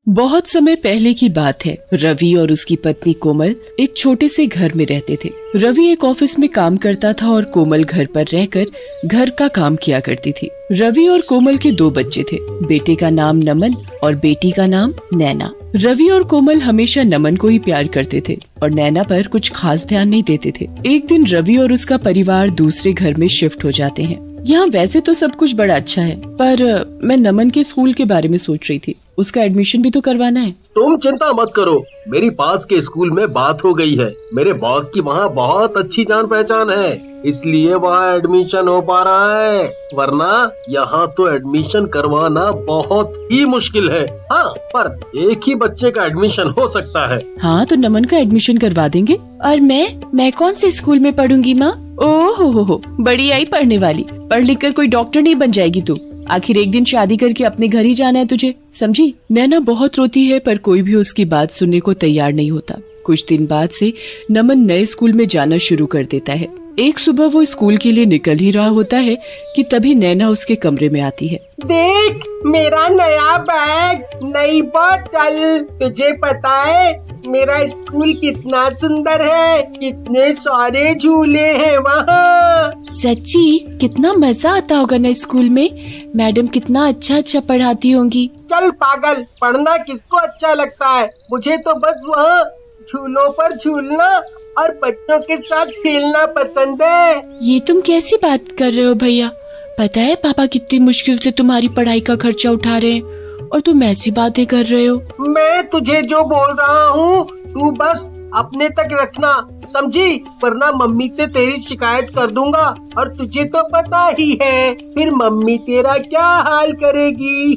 बहुत समय पहले की बात है। रवि और उसकी पत्नी कोमल एक छोटे से घर में रहते थे। रवि एक ऑफिस में काम करता था और कोमल घर पर रहकर घर का काम किया करती थी। रवि और कोमल के 2 बच्चे थे। बेटे का नाम नमन और बेटी का नाम नैना। रवि और कोमल हमेशा नमन को ही प्यार करते थे और नैना पर कुछ खास ध्यान नहीं देते थे। एक दिन रवि और उसका परिवार दूसरे घर में शिफ्ट हो जाते हैं। यहाँ वैसे तो सब कुछ बड़ा अच्छा है, पर मैं नमन के स्कूल के बारे में सोच रही थी। उसका एडमिशन भी तो करवाना है। तुम चिंता मत करो, मेरी पास के स्कूल में बात हो गई है। मेरे बॉस की वहाँ बहुत अच्छी जान पहचान है, इसलिए वहाँ एडमिशन हो पा रहा है। वरना यहाँ तो एडमिशन करवाना बहुत ही मुश्किल है। हाँ, पर एक ही बच्चे का एडमिशन हो सकता है। हाँ, तो नमन का एडमिशन करवा देंगे। और मैं कौन से स्कूल में पढ़ूंगी माँ? ओह हो, बड़ी आई पढ़ने वाली। पढ़ लिख कर कोई डॉक्टर नहीं बन जाएगी तू। आखिर एक दिन शादी करके अपने घर ही जाना है तुझे, समझी? नैना बहुत रोती है, पर कोई भी उसकी बात सुनने को तैयार नहीं होता। कुछ दिन बाद से नमन नए स्कूल में जाना शुरू कर देता है। एक सुबह वो स्कूल के लिए निकल ही रहा होता है कि तभी नैना उसके कमरे में आती है। देख, मेरा नया बैग, नई बोतल। तुझे पता है मेरा स्कूल कितना सुंदर है, कितने सारे झूले हैं वहाँ। सच्ची? कितना मजा आता होगा ना स्कूल में। मैडम कितना अच्छा पढ़ाती होंगी। चल पागल, पढ़ना किसको अच्छा लगता है? मुझे तो बस वहाँ झूलों पर झूलना और बच्चों के साथ खेलना पसंद है। ये तुम कैसी बात कर रहे हो भैया? पता है पापा कितनी मुश्किल से तुम्हारी पढ़ाई का खर्चा उठा रहे हैं और तुम ऐसी बातें कर रहे हो। मैं तुझे जो बोल रहा हूँ तू बस अपने तक रखना, समझी? वरना मम्मी से तेरी शिकायत कर दूंगा और तुझे तो पता ही है फिर मम्मी तेरा क्या हाल करेगी।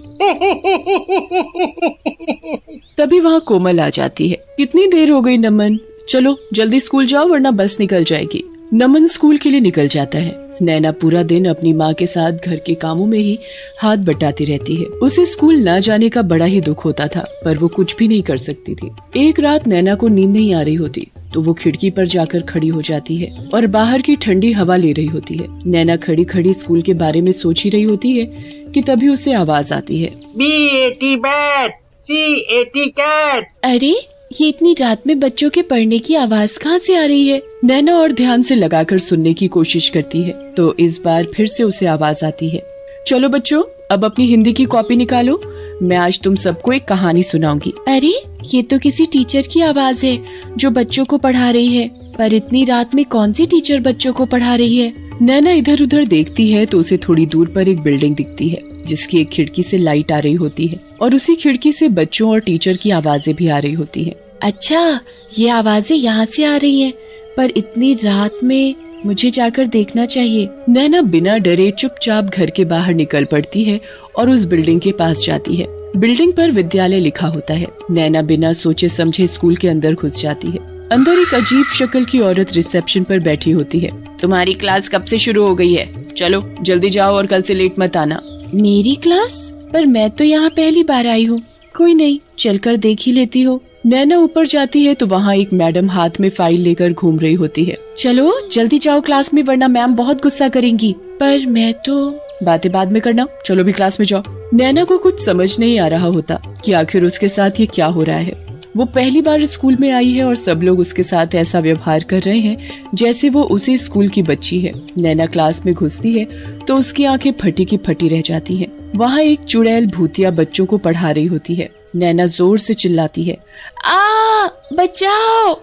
तभी वहाँ कोमल आ जाती है। कितनी देर हो गई नमन? चलो जल्दी स्कूल जाओ वरना बस निकल जाएगी। नमन स्कूल के लिए निकल जाता है। नैना पूरा दिन अपनी माँ के साथ घर के कामों में ही हाथ बटाती रहती है। उसे स्कूल न जाने का बड़ा ही दुख होता था, पर वो कुछ भी नहीं कर सकती थी। एक रात नैना को नींद नहीं आ रही होती तो वो खिड़की पर जाकर खड़ी हो जाती है और बाहर की ठंडी हवा ले रही होती है। नैना खड़ी खड़ी स्कूल के बारे में सोच ही रही होती है कि तभी उसे आवाज आती है, B80 बैट, C80 कैट। अरे ये इतनी रात में बच्चों के पढ़ने की आवाज कहाँ से आ रही है? नैना और ध्यान से लगाकर सुनने की कोशिश करती है तो इस बार फिर से उसे आवाज आती है, चलो बच्चों अब अपनी हिंदी की कॉपी निकालो, मैं आज तुम सबको एक कहानी सुनाऊंगी। अरे ये तो किसी टीचर की आवाज है जो बच्चों को पढ़ा रही है, पर इतनी रात में कौन सी टीचर बच्चों को पढ़ा रही है? नैना इधर उधर देखती है तो उसे थोड़ी दूर पर एक बिल्डिंग दिखती है जिसकी एक खिड़की से लाइट आ रही होती है और उसी खिड़की से बच्चों और टीचर की आवाजें भी आ रही होती हैं। अच्छा, ये आवाजें यहाँ से आ रही हैं, पर इतनी रात में मुझे जाकर देखना चाहिए। नैना बिना डरे चुपचाप घर के बाहर निकल पड़ती है और उस बिल्डिंग के पास जाती है। बिल्डिंग पर विद्यालय लिखा होता है। नैना बिना सोचे समझे स्कूल के अंदर घुस जाती है। अंदर एक अजीब शक्ल की औरत रिसेप्शन पर बैठी होती है। तुम्हारी क्लास कब से शुरू हो गई है? चलो जल्दी जाओ और कल से लेट मत आना। मेरी क्लास? पर मैं तो यहाँ पहली बार आई हूँ। कोई नहीं, चलकर देख ही लेती हो। नैना ऊपर जाती है तो वहाँ एक मैडम हाथ में फाइल लेकर घूम रही होती है। चलो जल्दी जाओ क्लास में वरना मैम बहुत गुस्सा करेंगी। पर मैं तो बातें बाद में करना, चलो भी क्लास में जाओ। नैना को कुछ समझ नहीं आ रहा होता कि आखिर उसके साथ ये क्या हो रहा है। वो पहली बार स्कूल में आई है और सब लोग उसके साथ ऐसा व्यवहार कर रहे हैं जैसे वो उसी स्कूल की बच्ची है। नैना क्लास में घुसती है तो उसकी आंखें फटी की फटी रह जाती हैं। वहाँ एक चुड़ैल भूतिया बच्चों को पढ़ा रही होती है। नैना जोर से चिल्लाती है, आ बचाओ!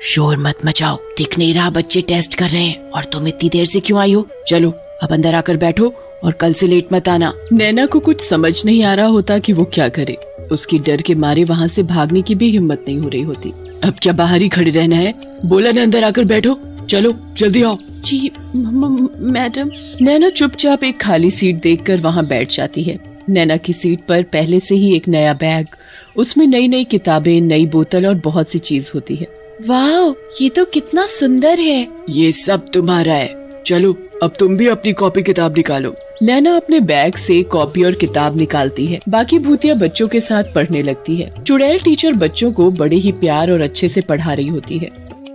शोर मत मचाओ, दिख नहीं रहा बच्चे टेस्ट कर रहे हैं और तुम इतनी देर से क्यों आई हो? चलो अब अंदर आकर बैठो और कल से लेट मत आना। नैना को कुछ समझ नहीं आ रहा होता कि वो क्या करे। उसकी डर के मारे वहाँ से भागने की भी हिम्मत नहीं हो रही होती। अब क्या बाहर ही खड़े रहना है? बोला ना अंदर आकर बैठो, चलो जल्दी आओ। जी मैडम। नैना चुपचाप एक खाली सीट देखकर वहाँ बैठ जाती है। नैना की सीट पर पहले से ही एक नया बैग, उसमें नई नई किताबें, नई बोतल और बहुत सी चीज होती है। वाह, ये तो कितना सुंदर है। ये सब तुम्हारा है, चलो अब तुम भी अपनी कॉपी किताब निकालो। नैना अपने बैग से कॉपी और किताब निकालती है। बाकी भूतिया बच्चों के साथ पढ़ने लगती है। चुड़ैल टीचर बच्चों को बड़े ही प्यार और अच्छे से पढ़ा रही होती है।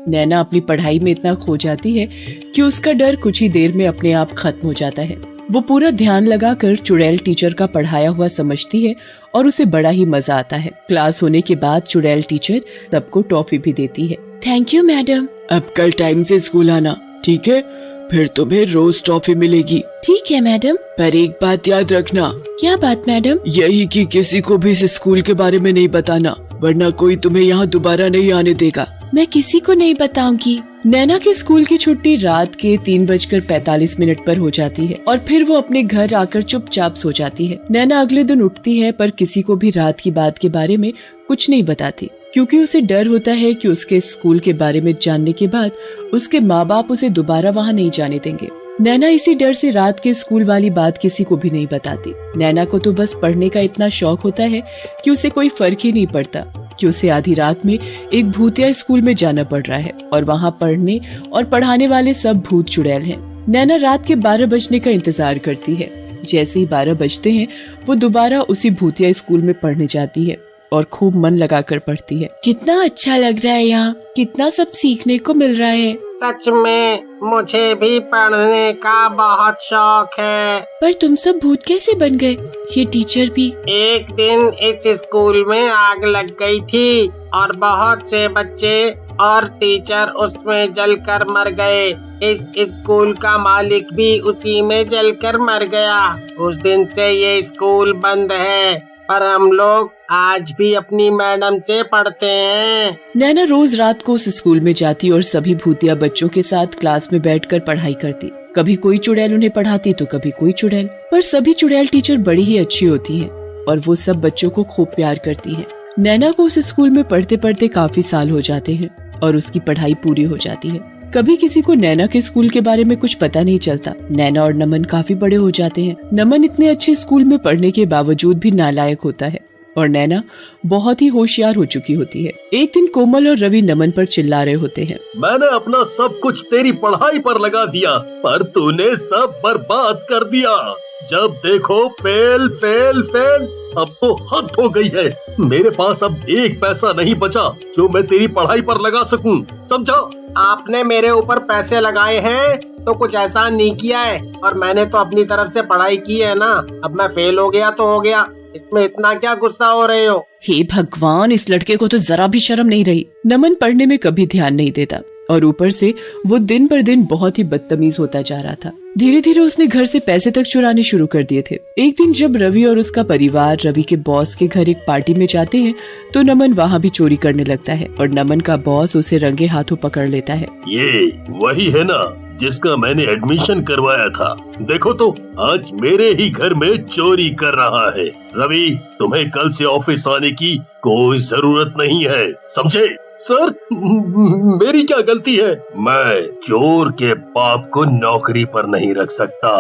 नैना अपनी पढ़ाई में इतना खो जाती है कि उसका डर कुछ ही देर में अपने आप खत्म हो जाता है। वो पूरा ध्यान लगाकर चुड़ैल टीचर का पढ़ाया हुआ समझती है और उसे बड़ा ही मजा आता है। क्लास होने के बाद चुड़ैल टीचर सबको टॉफी भी देती है। Thank you madam. अब कल टाइम से स्कूल आना, ठीक है? फिर तुम्हें रोज टॉफी मिलेगी। ठीक है मैडम। पर एक बात याद रखना। क्या बात मैडम? यही कि किसी को भी इस स्कूल के बारे में नहीं बताना, वरना कोई तुम्हें यहाँ दोबारा नहीं आने देगा। मैं किसी को नहीं बताऊंगी। नैना के स्कूल की छुट्टी रात के 3:45 पर हो जाती है और फिर वो अपने घर आकर चुपचाप सो जाती है। नैना अगले दिन उठती है पर किसी को भी रात की बात के बारे में कुछ नहीं बताती, क्योंकि उसे डर होता है कि उसके स्कूल के बारे में जानने के बाद उसके माँ बाप उसे दोबारा वहाँ नहीं जाने देंगे। नैना इसी डर से रात के स्कूल वाली बात किसी को भी नहीं बताती। नैना को तो बस पढ़ने का इतना शौक होता है कि उसे कोई फर्क ही नहीं पड़ता कि उसे आधी रात में एक भूतिया स्कूल में जाना पड़ रहा है और वहाँ पढ़ने और पढ़ाने वाले सब भूत चुड़ैल हैं। नैना रात के 12 बजने का इंतजार करती है। जैसे ही 12 बजते हैं वो दोबारा उसी भूतिया स्कूल में पढ़ने जाती है और खूब मन लगाकर पढ़ती है। कितना अच्छा लग रहा है यहाँ, कितना सब सीखने को मिल रहा है। सच में मुझे भी पढ़ने का बहुत शौक है। पर तुम सब भूत कैसे बन गए? ये टीचर भी। एक दिन इस स्कूल में आग लग गई थी और बहुत से बच्चे और टीचर उसमें जलकर मर गए। इस स्कूल का मालिक भी उसी में जलकर मर गया। उस दिन से ये स्कूल बंद है, पर हम लोग आज भी अपनी मैडम से पढ़ते हैं। नैना रोज रात को उस स्कूल में जाती और सभी भूतिया बच्चों के साथ क्लास में बैठकर पढ़ाई करती। कभी कोई चुड़ैल उन्हें पढ़ाती तो कभी कोई चुड़ैल, पर सभी चुड़ैल टीचर बड़ी ही अच्छी होती हैं और वो सब बच्चों को खूब प्यार करती हैं। नैना को उस स्कूल में पढ़ते पढ़ते काफी साल हो जाते हैं और उसकी पढ़ाई पूरी हो जाती है। कभी किसी को नैना के स्कूल के बारे में कुछ पता नहीं चलता। नैना और नमन काफी बड़े हो जाते हैं। नमन इतने अच्छे स्कूल में पढ़ने के बावजूद भी नालायक होता है और नैना बहुत ही होशियार हो चुकी होती है। एक दिन कोमल और रवि नमन पर चिल्ला रहे होते हैं। मैंने अपना सब कुछ तेरी पढ़ाई पर लगा दिया, पर तूने सब बर्बाद कर दिया। जब देखो फेल फेल फेल। अब तो हद हो गई है। मेरे पास अब एक पैसा नहीं बचा जो मैं तेरी पढ़ाई पर लगा सकूं, समझा? आपने मेरे ऊपर पैसे लगाए हैं तो कुछ एहसान नहीं किया है, और मैंने तो अपनी तरफ से पढ़ाई की है ना। अब मैं फेल हो गया तो हो गया, इसमें इतना क्या गुस्सा हो रहे हो? हे भगवान, इस लड़के को तो जरा भी शर्म नहीं रही। नमन पढ़ने में कभी ध्यान नहीं देता और ऊपर से वो दिन पर दिन बहुत ही बदतमीज होता जा रहा था। धीरे धीरे उसने घर से पैसे तक चुराने शुरू कर दिए थे। एक दिन जब रवि और उसका परिवार रवि के बॉस के घर एक पार्टी में जाते हैं तो नमन वहाँ भी चोरी करने लगता है और नमन का बॉस उसे रंगे हाथों पकड़ लेता है। ये वही है ना जिसका मैंने एडमिशन करवाया था। देखो तो आज मेरे ही घर में चोरी कर रहा है। रवि, तुम्हें कल से ऑफिस आने की कोई जरूरत नहीं है, समझे? सर, मेरी क्या गलती है? मैं चोर के बाप को नौकरी पर नहीं रख सकता,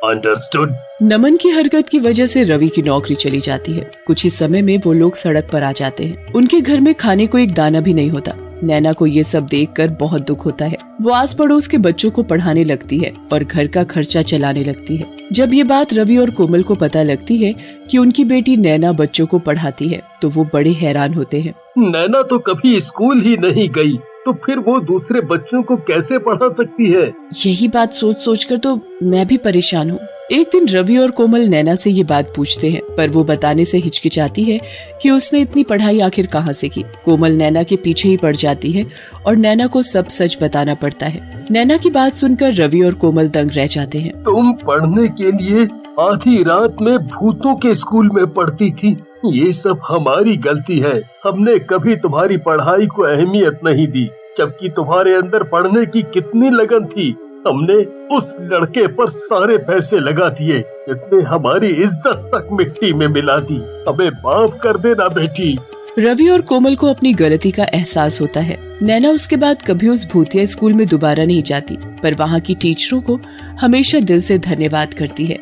अंडरस्टूड? नमन की हरकत की वजह से रवि की नौकरी चली जाती है। कुछ ही समय में वो लोग सड़क पर आ जाते हैं। उनके घर में खाने को एक दाना भी नहीं होता। नैना को ये सब देखकर बहुत दुख होता है। वो आस पड़ोस के बच्चों को पढ़ाने लगती है और घर का खर्चा चलाने लगती है। जब ये बात रवि और कोमल को पता लगती है कि उनकी बेटी नैना बच्चों को पढ़ाती है तो वो बड़े हैरान होते हैं। नैना तो कभी स्कूल ही नहीं गई, तो फिर वो दूसरे बच्चों को कैसे पढ़ा सकती है? यही बात सोच सोच कर तो मैं भी परेशान हूँ। एक दिन रवि और कोमल नैना से ये बात पूछते हैं, पर वो बताने से हिचकिचाती है कि उसने इतनी पढ़ाई आखिर कहाँ से की। कोमल नैना के पीछे ही पड़ जाती है और नैना को सब सच बताना पड़ता है। नैना की बात सुनकर रवि और कोमल दंग रह जाते हैं। तुम पढ़ने के लिए आधी रात में भूतों के स्कूल में पढ़ती थी। ये सब हमारी गलती है। हमने कभी तुम्हारी पढ़ाई को अहमियत नहीं दी, जबकि तुम्हारे अंदर पढ़ने की कितनी लगन थी। हमने उस लड़के पर सारे पैसे लगा दिए, जिसने हमारी इज्जत तक मिट्टी में मिला दी। हमें माफ कर देना बेटी। रवि और कोमल को अपनी गलती का एहसास होता है। नैना उसके बाद कभी उस भूतिया स्कूल में दोबारा नहीं जाती, पर वहाँ की टीचरों को हमेशा दिल से धन्यवाद करती है।